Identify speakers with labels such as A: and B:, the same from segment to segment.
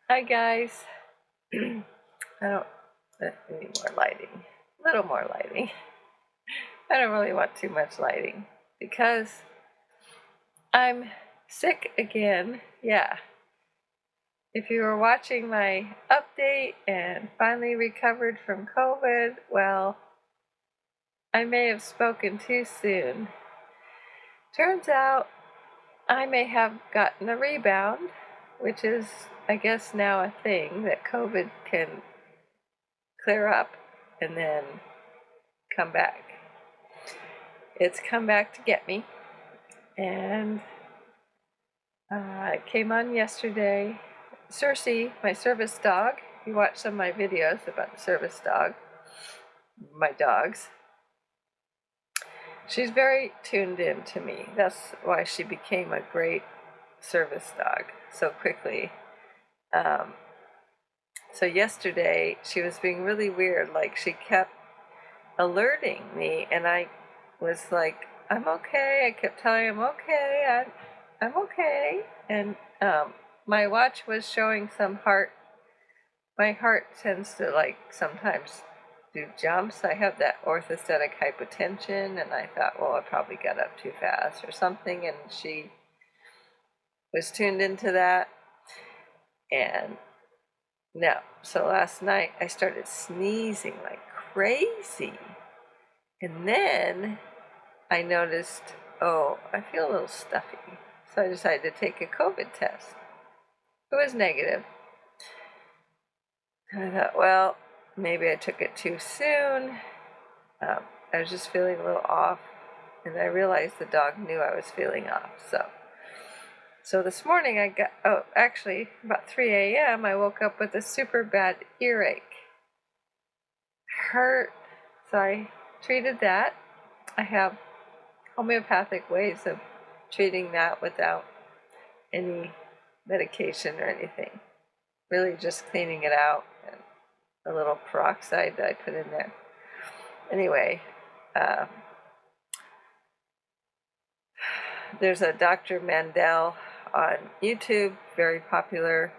A: Hi guys. I don't need more lighting. A little more lighting. I don't really want too much lighting because I'm sick again. Yeah. If you were watching my update and finally recovered from COVID, well, I may have spoken too soon. Turns out I may have gotten a rebound, which is, I guess, now a thing that COVID can clear up and then come back. It's come back to get me, and it came on yesterday. Cersei, my service dog, you watch some of my videos about the service dog, my dogs. She's very tuned in to me. That's why she became a great service dog so quickly. So yesterday she was being really weird. Like, she kept alerting me, and I was like, I'm okay. I kept telling her I'm okay. I'm okay. And my watch was showing some heart. My heart tends to, like, sometimes do jumps. I have that orthostatic hypotension, and I thought, well, I probably got up too fast or something. And she was tuned into that. And no. So last night I started sneezing like crazy. And then I noticed, oh, I feel a little stuffy. So I decided to take a COVID test. It was negative. And I thought, well, maybe I took it too soon. I was just feeling a little off. And I realized the dog knew I was feeling off. So this morning I got, actually about 3 a.m. I woke up with a super bad earache. Hurt. So I treated that. I have homeopathic ways of treating that without any medication or anything. Really just cleaning it out and a little peroxide that I put in there. Anyway, there's a Dr. Mandel on YouTube, very popular.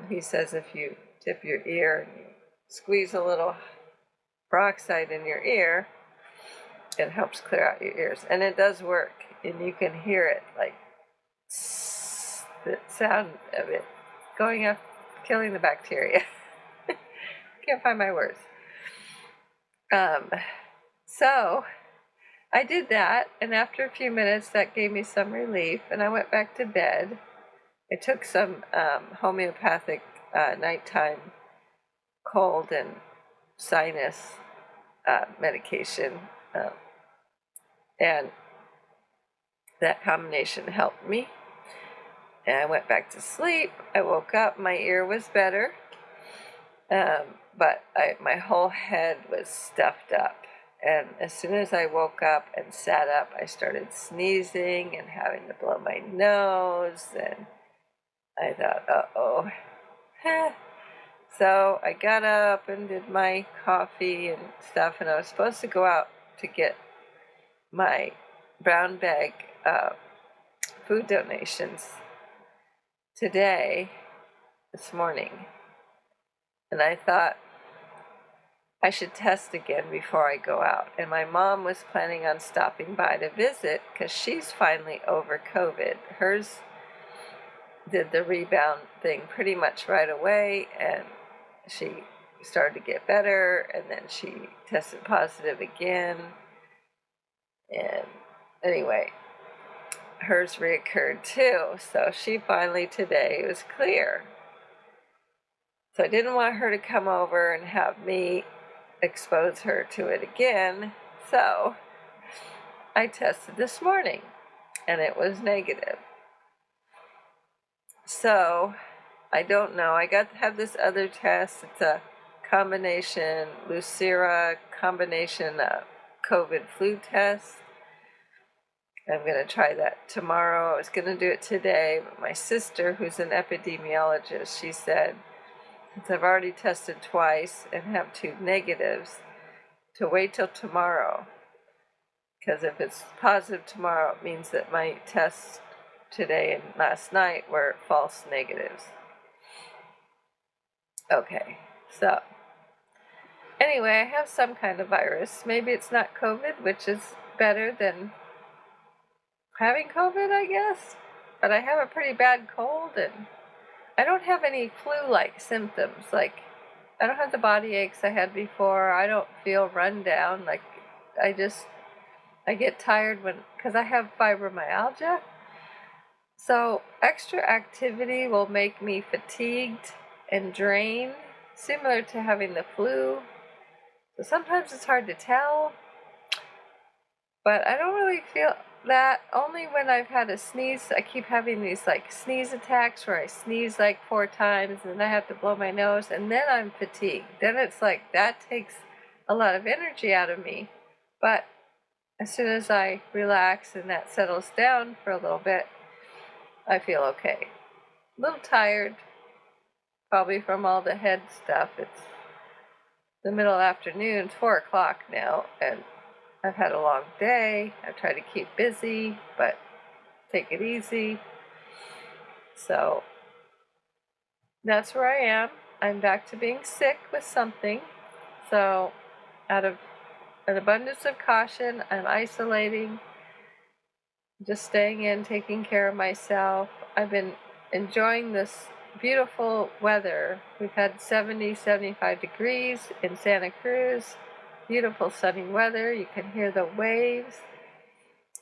A: He says if you tip your ear and you squeeze a little peroxide in your ear, it helps clear out your ears. And it does work, and you can hear it, like the sound of it going up, killing the bacteria. Can't find my words. So I did that, and after a few minutes that gave me some relief, and I went back to bed. I took some homeopathic nighttime cold and sinus medication, and that combination helped me. And I went back to sleep. I woke up, my ear was better, but my whole head was stuffed up. And as soon as I woke up and sat up, I started sneezing and having to blow my nose, and I thought, uh-oh. So I got up and did my coffee and stuff, and I was supposed to go out to get my brown bag food donations this morning. And I thought I should test again before I go out. And my mom was planning on stopping by to visit because she's finally over COVID. Hers did the rebound thing pretty much right away, and she started to get better, and then she tested positive again. And anyway, hers reoccurred too. So she finally today was clear. So I didn't want her to come over and have me expose her to it again. So I tested this morning, and it was negative. So I don't know. I got to have this other test. It's a combination Lucira combination COVID flu test. I'm going to try that tomorrow. I was going to do it today, but my sister, who's an epidemiologist, she said, since I've already tested twice and have 2 negatives, to wait till tomorrow. Because if it's positive tomorrow, it means that my tests today and last night were false negatives. Okay, so anyway, I have some kind of virus. Maybe it's not COVID, which is better than having COVID, I guess. But I have a pretty bad cold, and I don't have any flu-like symptoms. Like, I don't have the body aches I had before. I don't feel run down. Like, I get tired because I have fibromyalgia. So extra activity will make me fatigued and drained, similar to having the flu. So sometimes it's hard to tell, but I don't really feel that. Only when I've had a sneeze. I keep having these like sneeze attacks where I sneeze like 4 times and then I have to blow my nose, and then I'm fatigued. Then it's like that takes a lot of energy out of me. But as soon as I relax and that settles down for a little bit, I feel okay. A little tired, probably from all the head stuff. It's the middle of the afternoon, it's 4 o'clock now, and I've had a long day. I've tried to keep busy, but take it easy. So that's where I am. I'm back to being sick with something. So out of an abundance of caution, I'm isolating, just staying in, taking care of myself. I've been enjoying this beautiful weather. We've had 70, 75 degrees in Santa Cruz. Beautiful sunny weather. You can hear the waves.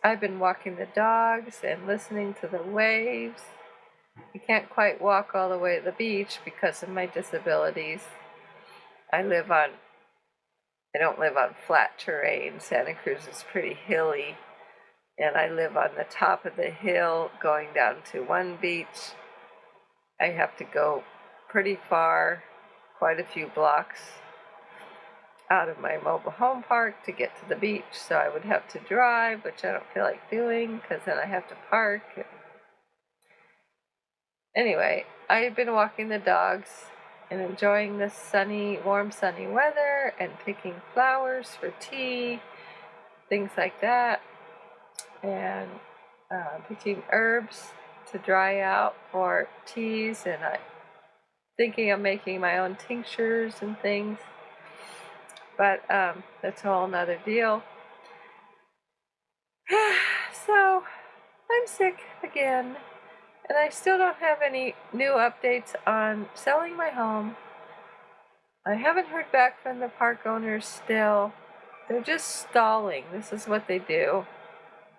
A: I've been walking the dogs and listening to the waves. I can't quite walk all the way to the beach because of my disabilities. I don't live on flat terrain. Santa Cruz is pretty hilly, and I live on the top of the hill going down to one beach. I have to go pretty far, quite a few blocks out of my mobile home park to get to the beach, so I would have to drive, which I don't feel like doing because then I have to park. Anyway, I've been walking the dogs and enjoying this warm sunny weather and picking flowers for tea, things like that, and picking herbs to dry out for teas, and I'm thinking of making my own tinctures and things, but that's a whole nother deal. So I'm sick again, and I still don't have any new updates on selling my home. I haven't heard back from the park owners still. They're just stalling. This is what they do.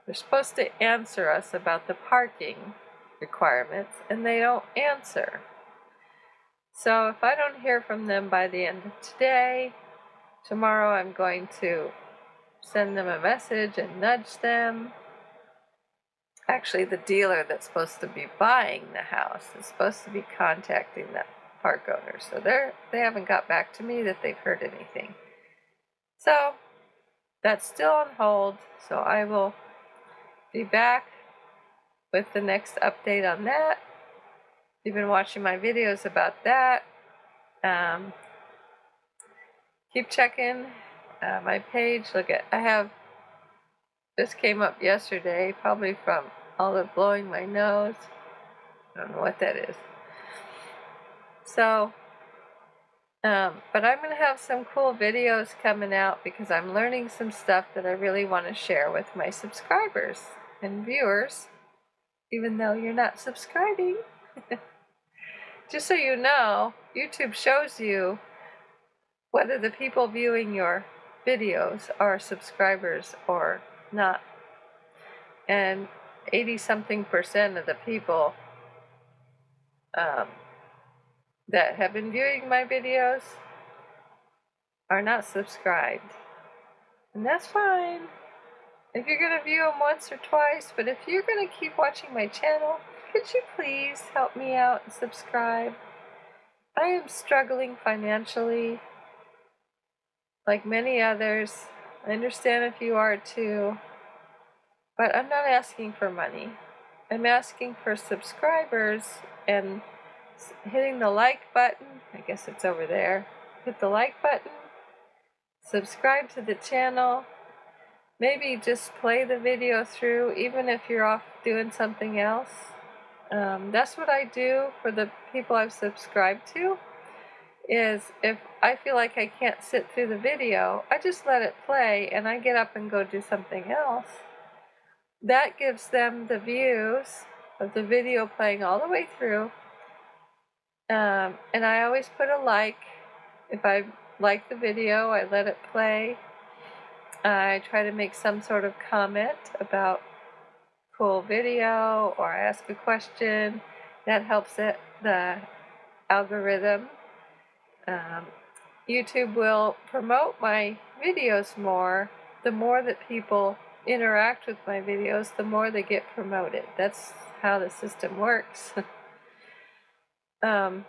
A: They're supposed to answer us about the parking requirements, and they don't answer. So if I don't hear from them by the end of today, tomorrow I'm going to send them a message and nudge them. Actually, the dealer that's supposed to be buying the house is supposed to be contacting the park owners. So they haven't got back to me that they've heard anything. So that's still on hold. So I will be back with the next update on that. If you've been watching my videos about that, keep checking my page. This came up yesterday, probably from all the blowing my nose. I don't know what that is. So, but I'm going to have some cool videos coming out because I'm learning some stuff that I really want to share with my subscribers and viewers, even though you're not subscribing. Just so you know, YouTube shows you whether the people viewing your videos are subscribers or not. And 80-something% of the people that have been viewing my videos are not subscribed. And that's fine if you're going to view them once or twice, but if you're going to keep watching my channel, could you please help me out and subscribe? I am struggling financially, like many others. I understand if you are too, but I'm not asking for money. I'm asking for subscribers and hitting the like button. I guess it's over there. Hit the like button, subscribe to the channel, maybe just play the video through even if you're off doing something else. That's what I do for the people I've subscribed to, is if I feel like I can't sit through the video, I just let it play and I get up and go do something else. That gives them the views of the video playing all the way through. And I always put a like. If I like the video, I let it play. I try to make some sort of comment about cool video or ask a question. That helps the algorithm. YouTube will promote my videos more. The more that people interact with my videos, the more they get promoted. That's how the system works. And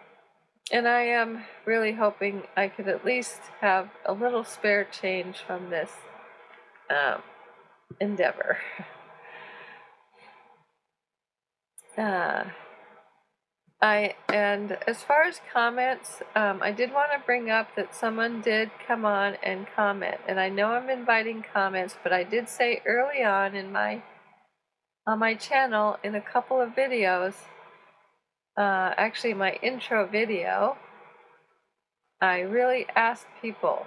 A: I am really hoping I could at least have a little spare change from this endeavor. And as far as comments, I did want to bring up that someone did come on and comment, and I know I'm inviting comments, but I did say early on my channel in a couple of videos, actually my intro video, I really asked people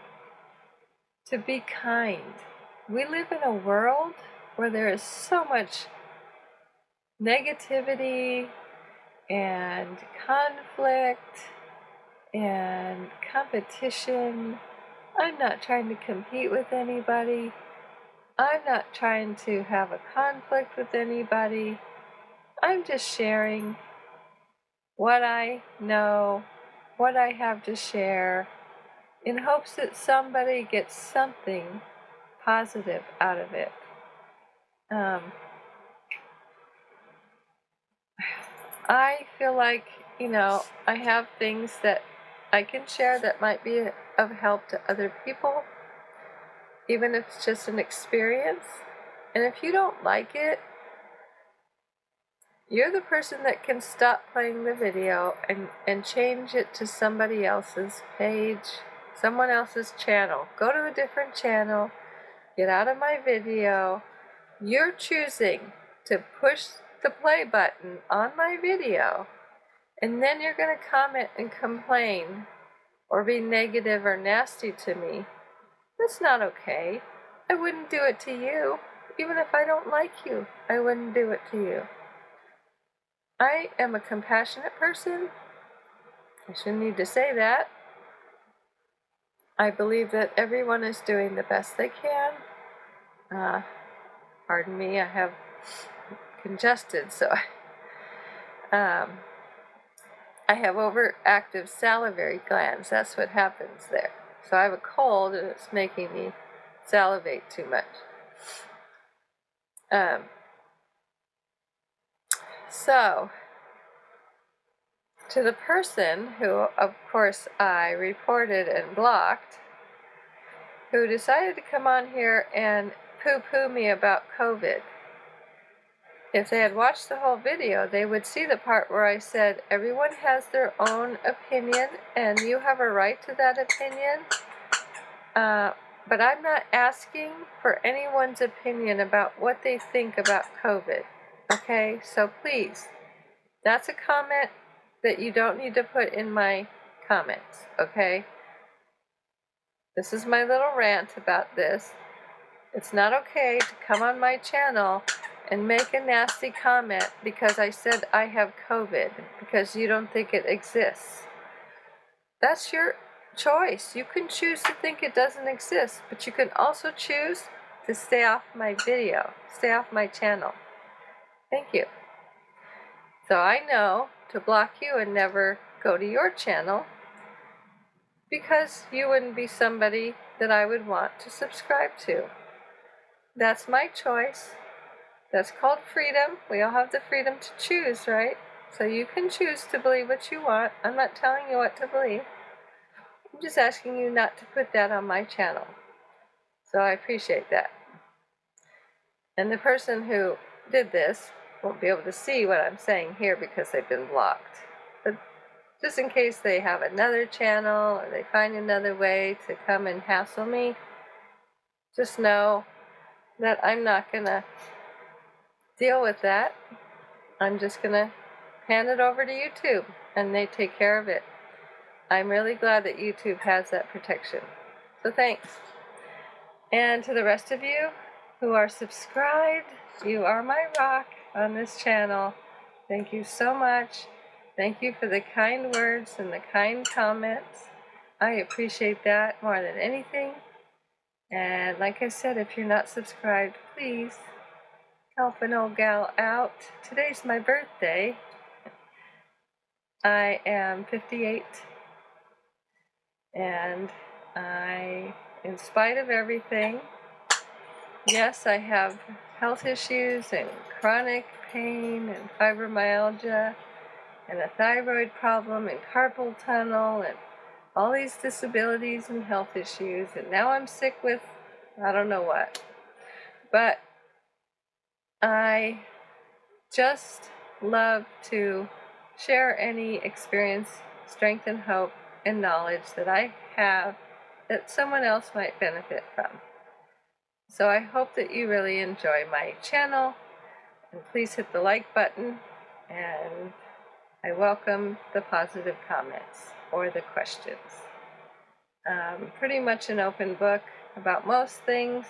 A: to be kind. We live in a world where there is so much negativity and conflict and competition. I'm not trying to compete with anybody. I'm not trying to have a conflict with anybody. I'm just sharing what I know, what I have to share, in hopes that somebody gets something positive out of it. I feel like, I have things that I can share that might be of help to other people, even if it's just an experience. And if you don't like it, you're the person that can stop playing the video and change it to somebody else's page, someone else's channel. Go to a different channel, get out of my video. You're choosing to push the play button on my video, and then you're going to comment and complain or be negative or nasty to me. That's not okay. I wouldn't do it to you. Even if I don't like you, I wouldn't do it to you. I am a compassionate person. I shouldn't need to say that. I believe that everyone is doing the best they can. Pardon me, I have congested, so I have overactive salivary glands. That's what happens there. So I have a cold and it's making me salivate too much. So, to the person who, of course, I reported and blocked, who decided to come on here and poo-poo me about COVID, if they had watched the whole video, they would see the part where I said, everyone has their own opinion, and you have a right to that opinion, but I'm not asking for anyone's opinion about what they think about COVID, okay? So please, that's a comment that you don't need to put in my comments, okay? This is my little rant about this. It's not okay to come on my channel and make a nasty comment because I said I have COVID, because you don't think it exists. That's your choice. You can choose to think it doesn't exist, but you can also choose to stay off my video, stay off my channel. Thank you. So I know to block you and never go to your channel, because you wouldn't be somebody that I would want to subscribe to. That's my choice. That's called freedom. We all have the freedom to choose, right? So you can choose to believe what you want. I'm not telling you what to believe. I'm just asking you not to put that on my channel. So I appreciate that. And the person who did this won't be able to see what I'm saying here because they've been blocked. But just in case they have another channel or they find another way to come and hassle me, just know that I'm not going to deal with that. I'm just going to hand it over to YouTube and they take care of it. I'm really glad that YouTube has that protection. So thanks. And to the rest of you who are subscribed, you are my rock on this channel. Thank you so much. Thank you for the kind words and the kind comments. I appreciate that more than anything. And like I said, if you're not subscribed, please help an old gal out. Today's my birthday. I am 58, and in spite of everything, yes, I have health issues and chronic pain and fibromyalgia and a thyroid problem and carpal tunnel and all these disabilities and health issues, and now I'm sick with I don't know what. But I just love to share any experience, strength, and hope and knowledge that I have that someone else might benefit from. So I hope that you really enjoy my channel, and please hit the like button, and I welcome the positive comments or the questions. Pretty much an open book about most things.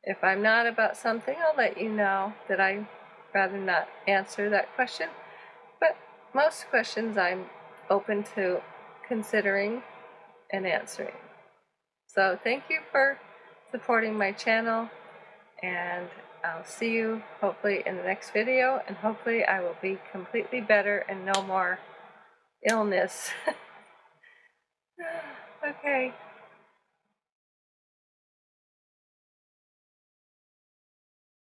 A: If I'm not about something, I'll let you know that I'd rather not answer that question. But most questions I'm open to considering and answering. So thank you for supporting my channel, and I'll see you hopefully in the next video, and hopefully I will be completely better and no more illness. Okay.